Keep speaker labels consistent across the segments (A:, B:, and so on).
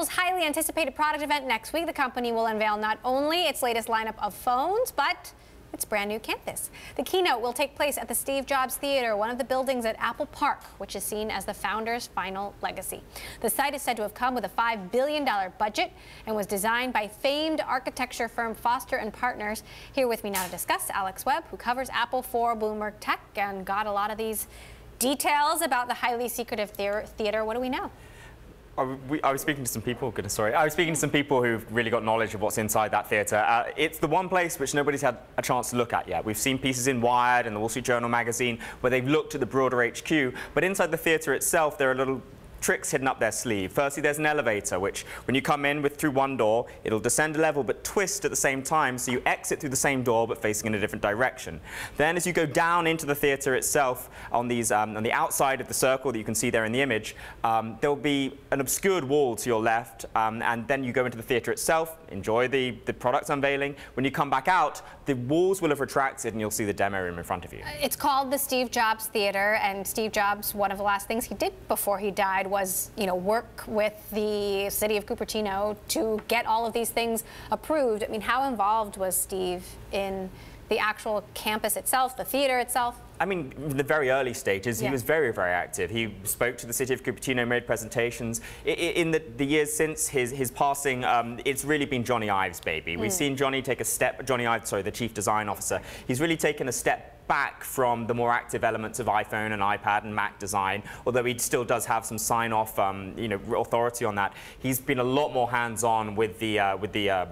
A: Apple's highly anticipated product event next week. The company will unveil not only its latest lineup of phones, but its brand new campus. The keynote will take place at the Steve Jobs Theater, one of the buildings at Apple Park, which is seen as the founder's final legacy. The site is said to have come with a $5 billion budget and was designed by famed architecture firm Foster & Partners. Here with me now to discuss, Alex Webb, who covers Apple for Bloomberg Tech and got a lot of these details about the highly secretive theater. What do we know?
B: I was speaking to some people. I was speaking to some people who've really got knowledge of what's inside that theatre. It's the one place which nobody's had a chance to look at yet. We've seen pieces in Wired and the Wall Street Journal magazine where they've looked at the broader HQ, but inside the theatre itself, there are little tricks hidden up their sleeve. Firstly, there's an elevator, which when you come in through one door, it'll descend a level but twist at the same time, so you exit through the same door but facing in a different direction. Then as you go down into the theatre itself, on the outside of the circle that you can see there in the image, there'll be an obscured wall to your left, and then you go into the theatre itself, enjoy the product unveiling. When you come back out, the walls will have retracted and you'll see the demo room in front of you.
A: It's called the Steve Jobs Theater, and Steve Jobs, one of the last things he did before he died was, work with the city of Cupertino to get all of these things approved. I mean, how involved was Steve in the actual campus itself, the theater itself?
B: I mean, in the very early stages, he was very, very active. He spoke to the city of Cupertino, made presentations. In the years since his passing, it's really been Johnny Ive's baby. We've seen Johnny take a step, Johnny Ive, sorry, the chief design officer. He's really taken a step back from the more active elements of iPhone and iPad and Mac design, although he still does have some sign-off, authority on that. He's been a lot more hands-on with the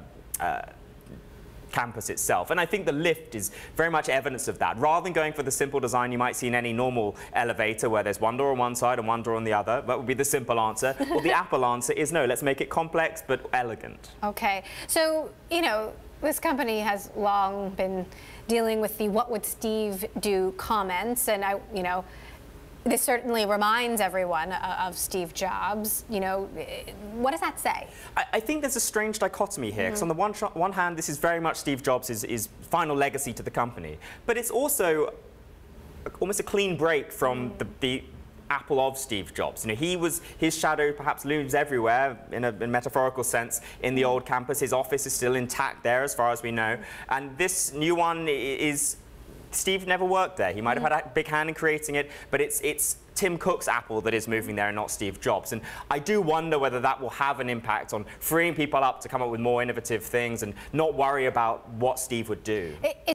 B: campus itself, and I think the lift is very much evidence of that. Rather than going for the simple design you might see in any normal elevator where there's one door on one side and one door on the other, that would be the simple answer. Well, the Apple answer is no, let's make it complex but elegant.
A: Okay, so this company has long been dealing with the "what would Steve do" comments, and this certainly reminds everyone of Steve Jobs. What does that say?
B: I think there's a strange dichotomy here, because on the one hand, this is very much Steve Jobs' final legacy to the company, but it's also almost a clean break from the Apple of Steve Jobs. His shadow perhaps looms everywhere in a metaphorical sense in the old campus. His office is still intact there as far as we know, and this new one is Steve never worked there. He might have had a big hand in creating it, but it's Tim Cook's Apple that is moving there and not Steve Jobs. And I do wonder whether that will have an impact on freeing people up to come up with more innovative things and not worry about what Steve would do.